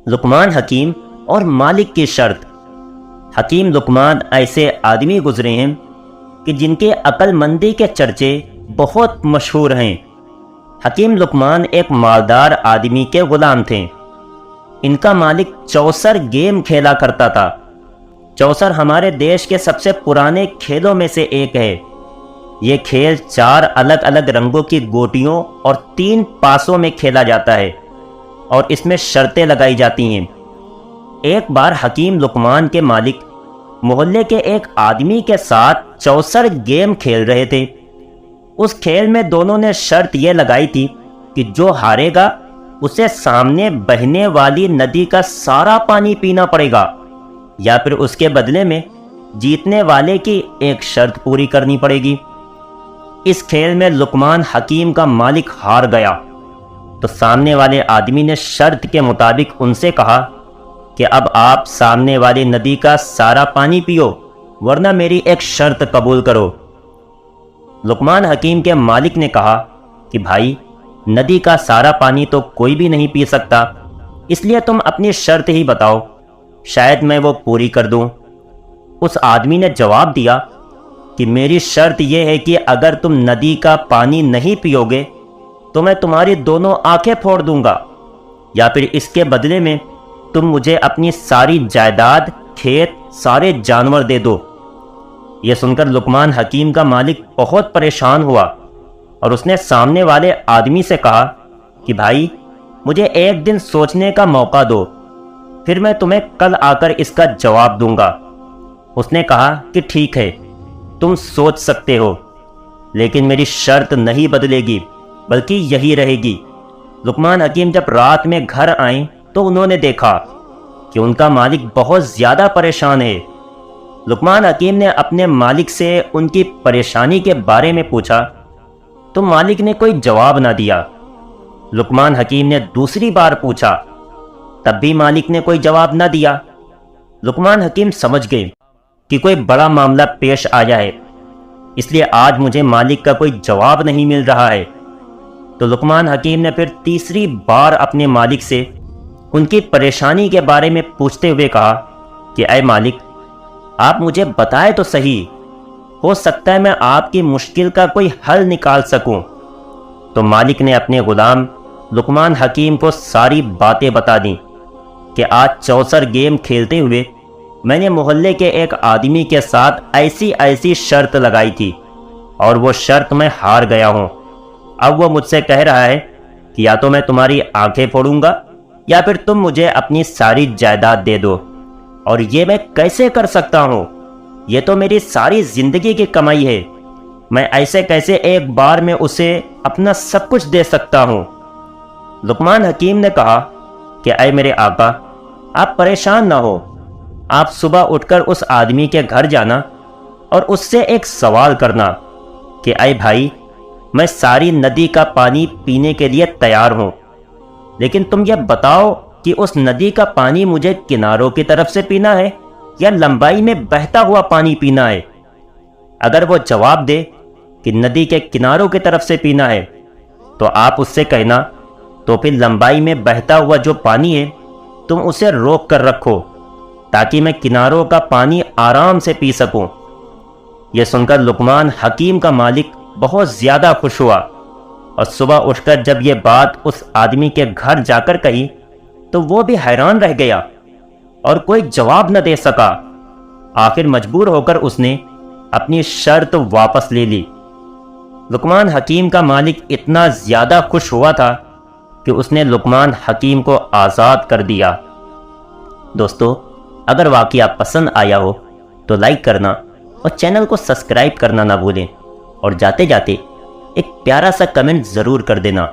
لقمان حکیم اور مالک کی شرط۔ حکیم لقمان ایسے آدمی گزرے ہیں کہ جن کے عقل مندی کے چرچے بہت مشہور ہیں۔ حکیم لقمان ایک مالدار آدمی کے غلام تھے۔ ان کا مالک چوسر گیم کھیلا کرتا تھا۔ چوسر ہمارے دیش کے سب سے پرانے کھیلوں میں سے ایک ہے۔ یہ کھیل 4 الگ الگ رنگوں کی گوٹیوں اور 3 پاسوں میں کھیلا جاتا ہے اور اس میں شرطیں لگائی جاتی ہیں۔ ایک بار حکیم لقمان کے مالک محلے کے ایک آدمی کے ساتھ چوسر گیم کھیل رہے تھے۔ اس کھیل میں دونوں نے شرط یہ لگائی تھی کہ جو ہارے گا اسے سامنے بہنے والی ندی کا سارا پانی پینا پڑے گا، یا پھر اس کے بدلے میں جیتنے والے کی ایک شرط پوری کرنی پڑے گی۔ اس کھیل میں لقمان حکیم کا مالک ہار گیا تو سامنے والے آدمی نے شرط کے مطابق ان سے کہا کہ اب آپ سامنے والی ندی کا سارا پانی پیو، ورنہ میری ایک شرط قبول کرو۔ لقمان حکیم کے مالک نے کہا کہ بھائی، ندی کا سارا پانی تو کوئی بھی نہیں پی سکتا، اس لیے تم اپنی شرط ہی بتاؤ، شاید میں وہ پوری کر دوں۔ اس آدمی نے جواب دیا کہ میری شرط یہ ہے کہ اگر تم ندی کا پانی نہیں پیو گے تو میں تمہاری دونوں آنکھیں پھوڑ دوں گا، یا پھر اس کے بدلے میں تم مجھے اپنی ساری جائیداد، کھیت، سارے جانور دے دو۔ یہ سن کر لقمان حکیم کا مالک بہت پریشان ہوا اور اس نے سامنے والے آدمی سے کہا کہ بھائی، مجھے ایک دن سوچنے کا موقع دو، پھر میں تمہیں کل آ کر اس کا جواب دوں گا۔ اس نے کہا کہ ٹھیک ہے، تم سوچ سکتے ہو، لیکن میری شرط نہیں بدلے گی بلکہ یہی رہے گی۔ لقمان حکیم جب رات میں گھر آئیں تو انہوں نے دیکھا کہ ان کا مالک بہت زیادہ پریشان ہے۔ لقمان حکیم نے اپنے مالک سے ان کی پریشانی کے بارے میں پوچھا تو مالک نے کوئی جواب نہ دیا۔ لقمان حکیم نے دوسری بار پوچھا، تب بھی مالک نے کوئی جواب نہ دیا۔ لقمان حکیم سمجھ گئے کہ کوئی بڑا معاملہ پیش آیا ہے، اس لیے آج مجھے مالک کا کوئی جواب نہیں مل رہا ہے۔ تو لقمان حکیم نے پھر تیسری بار اپنے مالک سے ان کی پریشانی کے بارے میں پوچھتے ہوئے کہا کہ اے مالک، آپ مجھے بتائے تو صحیح، ہو سکتا ہے میں آپ کی مشکل کا کوئی حل نکال سکوں۔ تو مالک نے اپنے غلام لقمان حکیم کو ساری باتیں بتا دیں کہ آج چوسر گیم کھیلتے ہوئے میں نے محلے کے ایک آدمی کے ساتھ ایسی شرط لگائی تھی اور وہ شرط میں ہار گیا ہوں۔ اب وہ مجھ سے کہہ رہا ہے کہ یا تو میں تمہاری آنکھیں پھوڑوں گا یا پھر تم مجھے اپنی ساری جائیداد دے دو، اور یہ میں کیسے کر سکتا ہوں؟ یہ تو میری ساری زندگی کی کمائی ہے، میں ایسے کیسے ایک بار میں اسے اپنا سب کچھ دے سکتا ہوں؟ لقمان حکیم نے کہا کہ اے میرے آقا، آپ پریشان نہ ہو، آپ صبح اٹھ کر اس آدمی کے گھر جانا اور اس سے ایک سوال کرنا کہ اے بھائی، میں ساری ندی کا پانی پینے کے لیے تیار ہوں، لیکن تم یہ بتاؤ کہ اس ندی کا پانی مجھے کناروں کی طرف سے پینا ہے یا لمبائی میں بہتا ہوا پانی پینا ہے؟ اگر وہ جواب دے کہ ندی کے کناروں کی طرف سے پینا ہے تو آپ اس سے کہنا تو پھر لمبائی میں بہتا ہوا جو پانی ہے تم اسے روک کر رکھو تاکہ میں کناروں کا پانی آرام سے پی سکوں۔ یہ سن کر لقمان حکیم کا مالک بہت زیادہ خوش ہوا اور صبح اٹھ کر جب یہ بات اس آدمی کے گھر جا کر کہی تو وہ بھی حیران رہ گیا اور کوئی جواب نہ دے سکا۔ آخر مجبور ہو کر اس نے اپنی شرط واپس لے لی۔ لقمان حکیم کا مالک اتنا زیادہ خوش ہوا تھا کہ اس نے لقمان حکیم کو آزاد کر دیا۔ دوستو، اگر واقعہ پسند آیا ہو تو لائک کرنا اور چینل کو سبسکرائب کرنا نہ بھولیں، اور جاتے جاتے ایک پیارا سا کمنٹ ضرور کر دینا۔